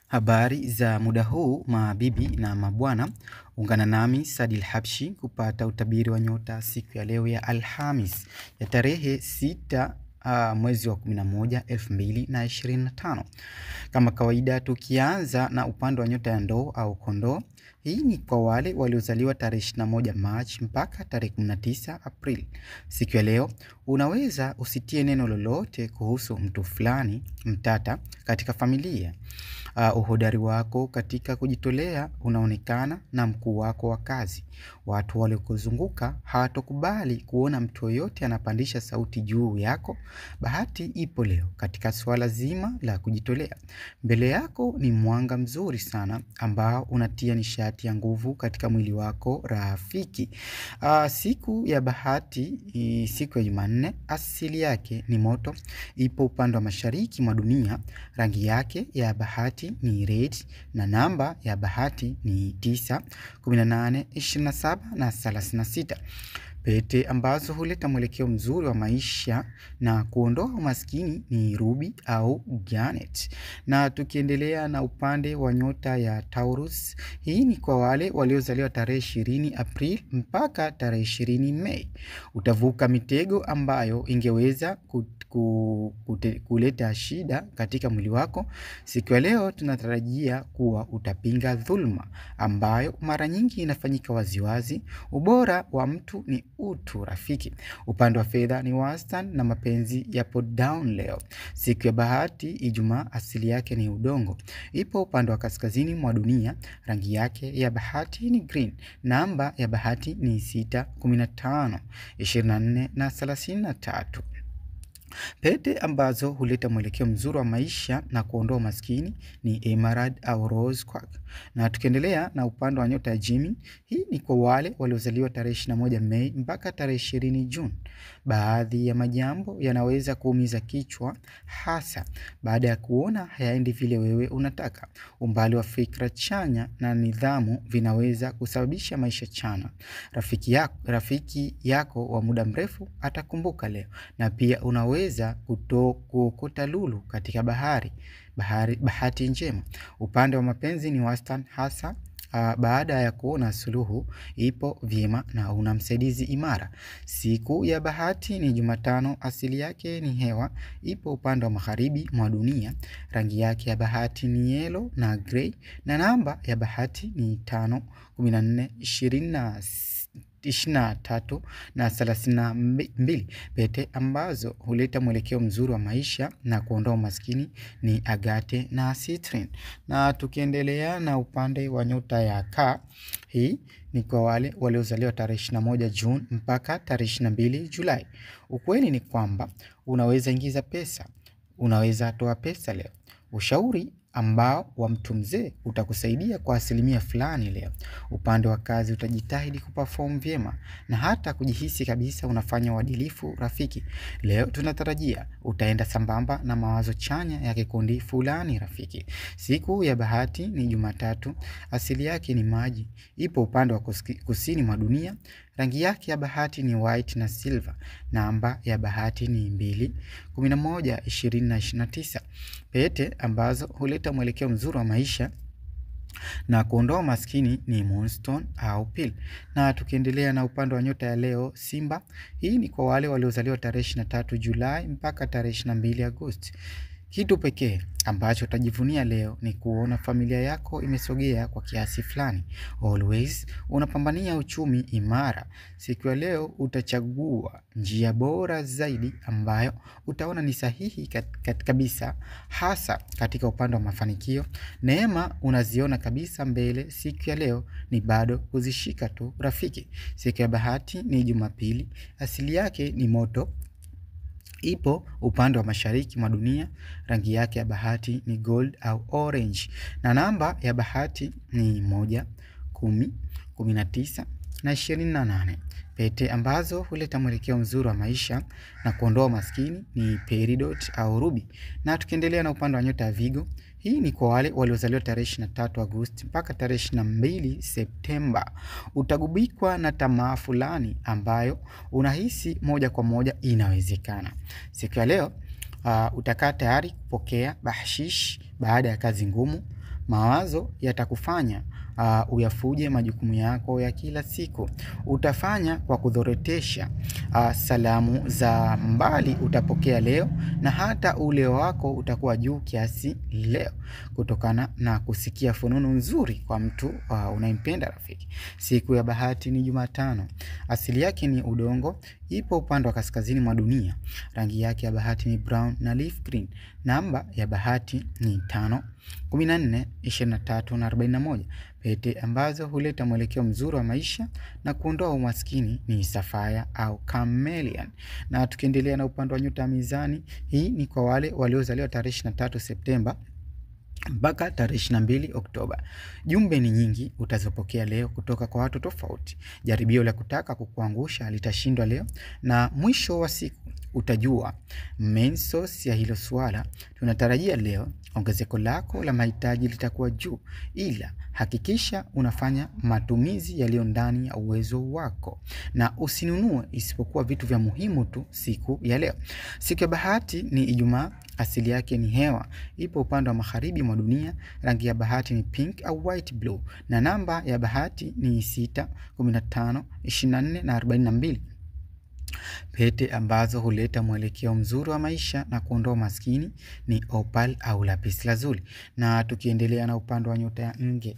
Habari za muda huu mabibi na mabwana, ungana nami Sadil Habshi kupata utabiri wa nyota siku ya leo ya Alhamis ya tarehe 6 mwezi wa 11 2025. Kama kawaida tukianza na upande wa nyota ya ndoo au kondoo. Hii ni kwa wale waliozaliwa tarehe 21 March mpaka tarehe 19 April. Siku ya leo unaweza usitie neno lolote kuhusu mtu fulani mtata katika familia. Uhodari wako katika kujitolea unaonekana na mkuu wako wa kazi. Watu waliokuzunguka hawatokubali kuona mtu yoyote anapandisha sauti juu yako. Bahati ipo leo katika swala zima la kujitolea. Mbele yako ni mwanga mzuri sana ambao unatia nishati ya nguvu katika mwili wako rafiki. Siku ya bahati, siku ya Jumanne, asili yake ni moto. Ipo upande wa mashariki mwa dunia. Rangi yake ya bahati ni red na namba ya bahati ni 9, 18, 27 na 36. Pete ambazo huleta mwelekeo mzuri wa maisha na kuondoa umaskini ni ruby au garnet. Na tukiendelea na upande wa nyota ya Taurus, hii ni kwa wale waliozaliwa tarehe 20 April mpaka tarehe 20 Mei. Utavuka mitego ambayo ingeweza kuleta shida katika mwili wako. Siku ya leo tunatarajia kuwa utapinga dhulma ambayo mara nyingi inafanyika waziwazi. Ubora wa mtu ni utu rafiki. Upande wa fedha ni wastani na mapenzi yapo down leo. Siku ya bahati Ijumaa, asili yake ni udongo. Ipo upande wa kaskazini mwa dunia. Rangi yake ya bahati ni green. Namba ya bahati ni 6, 15, 24 na 33. Pete ambazo huleta mwelekeo mzuri wa maisha na kuondoa umaskini ni emerald au rose quartz. Na tukiendelea na upande wa nyota ya Gemini, hii ni kwa wale waliozaliwa tarehe 21 Mei mpaka tarehe 20 June. Baadhi ya majambo yanaweza kuumiza kichwa, hasa baada ya kuona hayaendi vile wewe unataka. Umbali wa fikra chanya na nidhamu vinaweza kusababisha maisha chana. Rafiki yako wa muda mrefu atakumbuka leo. Na pia unaweza kuokota lulu katika bahati njema. Upande wa mapenzi ni wastani, hasa baada ya kuona suluhu ipo vyema na una msaidizi imara. Siku ya bahati ni Jumatano, asili yake ni hewa. Ipo upande wa magharibi mwa dunia. Rangi yake ya bahati ni yellow na grey na namba ya bahati ni 5, 14, 23 na 32. Pete ambazo huleta mwelekeo mzuri wa maisha na kuondoa umaskini ni agate na citrine. Na tukiendelea na upande wa nyota ya Ka, hii ni kwa wale waliozaliwa tarehe 21 June mpaka tarehe 22 Julai. Ukweli ni kwamba unaweza ingiza pesa, unaweza toa pesa leo. Ushauri ambao wa mtu mzee utakusaidia kwa asilimia fulani leo. Upande wa kazi utajitahidi kuperform vyema na hata kujihisi kabisa unafanya uadilifu rafiki. Leo tunatarajia utaenda sambamba na mawazo chanya ya kikundi fulani rafiki. Siku ya bahati ni Jumatatu, asili yake ni maji. Ipo upande wa kusini mwa dunia. Rangi yake ya bahati ni white na silver. Namba ya bahati ni 2, 11, 20 na 29. Pete ambazo huleta mwelekeo mzuri wa maisha na kuondoa maskini ni moonstone au pearl. Na tukiendelea na upande wa nyota ya leo Simba, hii ni kwa wale waliozaliwa tarehe 23 Julai mpaka tarehe 22 Agosti. Kitu pekee ambacho utajivunia leo ni kuona familia yako imesogea kwa kiasi fulani. Always unapambania uchumi imara. Siku ya leo utachagua njia bora zaidi ambayo utaona ni sahihi kabisa, hasa katika upande wa mafanikio. Neema unaziona kabisa mbele. Siku ya leo ni bado kuzishika tu rafiki. Siku ya bahati ni Jumapili, asili yake ni moto. Ipo upande wa mashariki mwa dunia. Rangi yake ya bahati ni gold au orange na namba ya bahati ni 1, 10, 19 na 28. Pete ambazo huleta mwelekeo mzuri wa maisha na kuondoa maskini ni peridot au ruby. Na tukiendelea na upande wa nyota ya Vigo, hii ni kwa wale waliozaliwa tarehe 23 Agosti mpaka tarehe 22 Septemba. Utagubikwa na tamaa fulani ambayo unahisi moja kwa moja inawezekana. Siku ya leo utakaa tayari kupokea bahashish baada ya kazi ngumu. Mawazo yatakufanya uyafuje majukumu yako ya kila siku. Utafanya kwa kudhoretesha. Salamu za mbali utapokea leo, na hata ule wako utakuwa juu kiasi leo, kutokana na kusikia fununu nzuri kwa mtu unayempenda rafiki. Siku ya bahati ni Jumatano. Asili yake ni udongo, ipo upande wa kaskazini mwa dunia. Rangi yake ya bahati ni brown na leaf green. Namba ya bahati ni 5, 14, 23 na 41. Pete ambazo huleta mwelekeo mzuri wa maisha na kuondoa umaskini ni sapphire au chameleon. Na tukiendelea na upande wa nyota ya mizani, hii ni kwa wale waliozaliwa tarehe 23 Septemba mpaka tarehe 22 Oktoba. Jumbe ni nyingi utazopokea leo kutoka kwa watu tofauti. Jaribio la kutaka kukuangusha litashindwa leo, na mwisho wa siku utajua main source ya hilo swala. Tunatarajia leo ongezeko lako la mahitaji litakuwa juu, ila hakikisha unafanya matumizi yaliyo ndani ya uwezo wako, na usinunue isipokuwa vitu vya muhimu tu siku ya leo. Siku ya bahati ni Ijumaa. Asili yake ni hewa, ipo upande wa magharibi mwa dunia. Rangi ya bahati ni pink au white blue, na namba ya bahati ni 6, 15, 24 na 42. Pete ambazo huleta mwelekeo mzuri wa maisha na kuondoa maskini ni opal au lapis lazuli. Na tukiendelea na upande wa nyota ya Nge,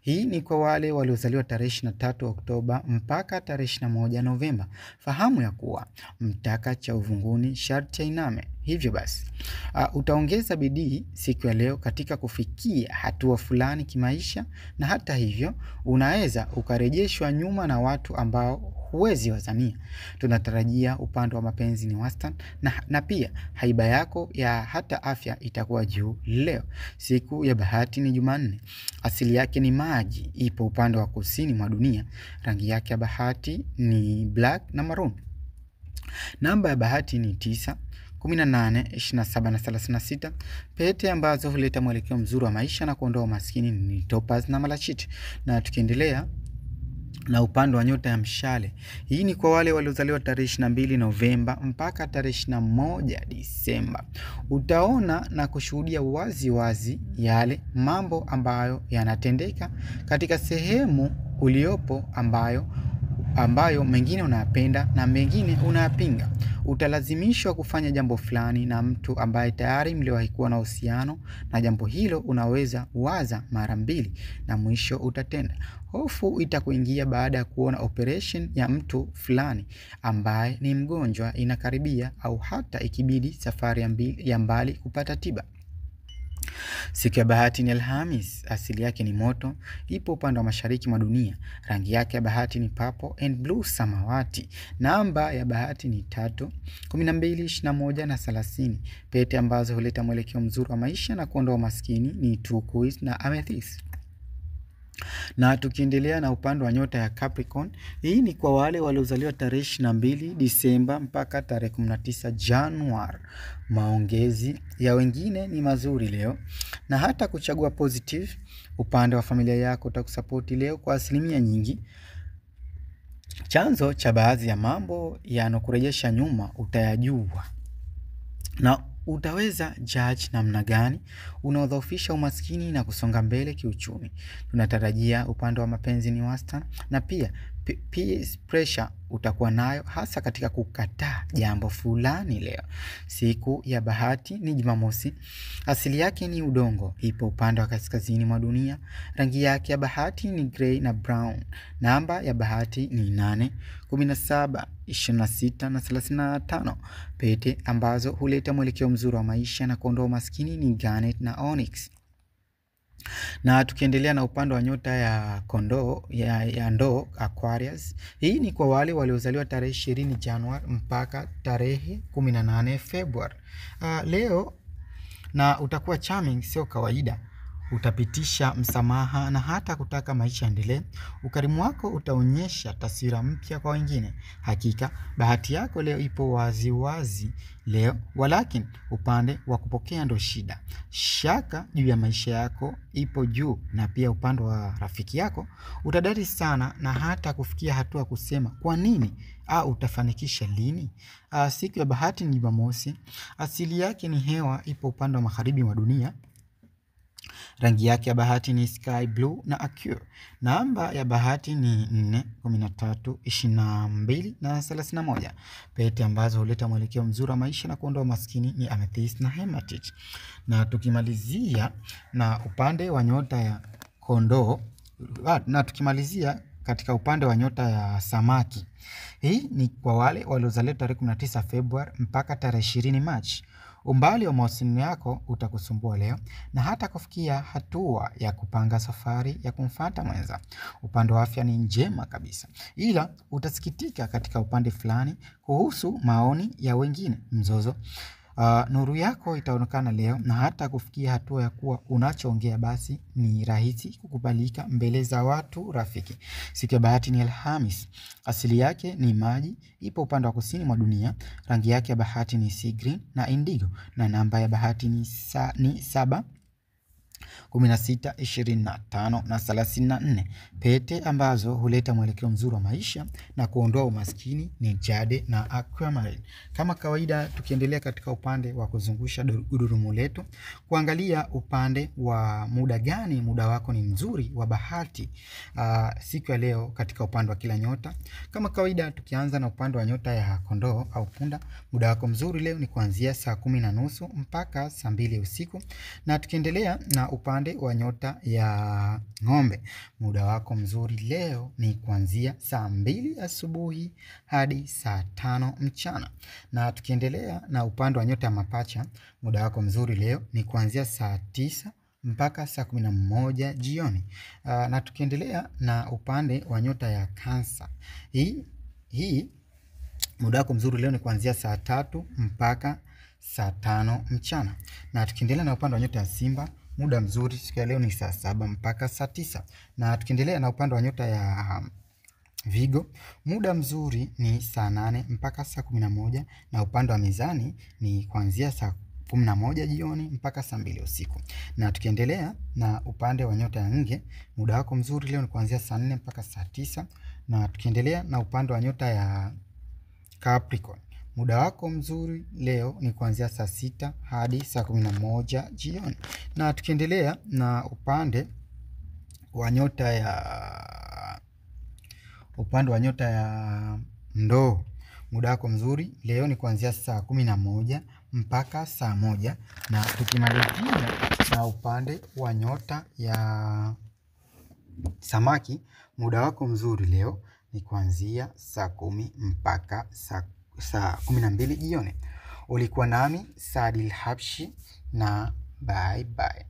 hii ni kwa wale waliozaliwa tarehe 23 Oktoba mpaka tarehe 21 Novemba. Fahamu ya kuwa mtaka cha uvunguni sharti ainame. Hivyo basi, utaongeza bidii siku ya leo katika kufikia hatua fulani kimaisha, na hata hivyo unaweza ukarejeshwa nyuma na watu ambao huwezi wazania. Tunatarajia upande wa mapenzi ni wastani, na pia haiba yako ya hata afya itakuwa juu leo. Siku ya bahati ni Jumanne. Asili yake ni maji, ipo upande wa kusini mwa dunia. Rangi yake ya bahati ni black na maroon. Namba ya bahati ni 9, 18, 27 na 36. Pete ambazo huleta mwelekeo mzuri wa maisha na kuondoa umaskini ni topaz na malachite. Na tukiendelea na upande wa nyota ya mshale, hii ni kwa wale waliozaliwa tarehe 22 Novemba mpaka tarehe 21 Disemba. Utaona na kushuhudia wazi wazi yale mambo ambayo yanatendeka katika sehemu uliopo, ambayo mengine unayapenda na mengine unayapinga. Utalazimishwa kufanya jambo fulani na mtu ambaye tayari mliwahi kuwa na uhusiano, na jambo hilo unaweza waza mara mbili na mwisho utatenda. Hofu itakuingia baada ya kuona operation ya mtu fulani ambaye ni mgonjwa inakaribia, au hata ikibidi safari ya mbali kupata tiba. Siku ya bahati ni Alhamis. Asili yake ni moto, ipo upande wa mashariki mwa dunia. Rangi yake ya bahati ni purple and blue samawati. Namba ya bahati ni 3, 12, 21 na 30. Pete ambazo huleta mwelekeo mzuri wa maisha na kuondoa umaskini ni turquoise na amethyst. Na tukiendelea na upande wa nyota ya Capricorn, hii ni kwa wale waliozaliwa tarehe 22 Disemba mpaka tarehe 19 Januari. Maongezi ya wengine ni mazuri leo, na hata kuchagua positive. Upande wa familia yako utakusapoti leo kwa asilimia nyingi. Chanzo cha baadhi ya mambo yanokurejesha nyuma utayajua, na utaweza judge namna gani unaodhoofisha umaskini na kusonga mbele kiuchumi. Tunatarajia upande wa mapenzi ni wastani, na pia peer pressure utakuwa nayo hasa katika kukataa jambo fulani leo. Siku ya bahati ni Jumamosi. Asili yake ni udongo, ipo upande wa kaskazini mwa dunia. Rangi yake ya bahati ni grey na brown. Namba ya bahati ni 8, 17, 26 na 35. Pete ambazo huleta mwelekeo mzuri wa maisha na kuondoa umaskini ni garnet na onyx. Na tukiendelea na upande wa nyota ya kondoo ya ndoo Aquarius, hii ni kwa wale waliozaliwa tarehe 20 Januari mpaka tarehe 18 Februari. Leo na utakuwa charming sio kawaida. Utapitisha msamaha na hata kutaka maisha endelee. Ukarimu wako utaonyesha taswira mpya kwa wengine. Hakika bahati yako leo ipo wazi wazi leo, walakini upande wa kupokea ndo shida. Shaka juu ya maisha yako ipo juu, na pia upande wa rafiki yako utadari sana, na hata kufikia hatua kusema kwa nini au utafanikisha lini. Siku ya bahati ni Jumamosi. Asili yake ni hewa, ipo upande wa magharibi wa dunia. Rangi yake ya bahati ni sky blue na aqua. Namba ya bahati ni 4, 13, 22 na 31. Pete ambazo huleta mwelekeo mzuri wa maisha na kuondoa maskini ni amethyst na hematite. Na tukimalizia na upande wa nyota ya kondoo, na tukimalizia katika upande wa nyota ya samaki. Hii ni kwa wale waliozaliwa tarehe 19 Februari mpaka tarehe 20 Machi. Umbali wa mawasiliano yako utakusumbua leo na hata kufikia hatua ya kupanga safari ya kumfuata mwenza. Upande wa afya ni njema kabisa, ila utasikitika katika upande fulani kuhusu maoni ya wengine. Mzozo, nuru yako itaonekana leo na hata kufikia hatua ya kuwa unachoongea basi ni rahisi kukubalika mbele za watu rafiki. Siku ya bahati ni Alhamis. Asili yake ni maji, ipo upande wa kusini mwa dunia. Rangi yake ya bahati ni sea green na indigo, na namba ya bahati ni 7, 16, 25 na 34. Pete ambazo huleta mwelekeo mzuri wa maisha na kuondoa umaskini ni jade na aquamarine. Kama kawaida, tukiendelea katika upande wa kuzungusha gurudumu letu, kuangalia upande wa muda gani muda wako ni mzuri wa bahati siku ya leo katika upande wa kila nyota. Kama kawaida, tukianza na upande wa nyota ya kondoo au punda, muda wako mzuri leo ni kuanzia saa 10:30 mpaka saa 2 usiku. Na tukiendelea na upande wa nyota ya ng'ombe, muda wako mzuri leo ni kuanzia saa 2 asubuhi hadi saa 5 mchana. Na tukiendelea na upande wa nyota ya mapacha, muda wako mzuri leo ni kuanzia saa 9 mpaka saa 11 jioni. Na tukiendelea na upande wa nyota ya Cancer, hii muda wako mzuri leo ni kuanzia saa 3 mpaka saa 5 mchana. Na tukiendelea na upande wa nyota ya Simba, muda mzuri siku ya leo ni saa 7 mpaka saa 9. Na tukiendelea na upande wa nyota ya Vigo, muda mzuri ni saa 8 mpaka saa 11. Na upande wa Mizani ni kuanzia saa 11 jioni mpaka saa 2 usiku. Na tukiendelea na upande wa nyota ya Nge, muda wako mzuri leo ni kuanzia saa 4 mpaka saa 9. Na tukiendelea na upande wa nyota ya Capricorn, muda wako mzuri leo ni kuanzia saa 6 hadi saa 11 jioni. Na tukiendelea na upande wa nyota ya Ndoo, muda wako mzuri leo ni kuanzia saa 11 mpaka saa 1. Na tukimalizia na upande wa nyota ya Samaki, muda wako mzuri leo ni kuanzia saa 10 mpaka saa 12 jioni. Ulikuwa nami Saadil Habshi na bye bye.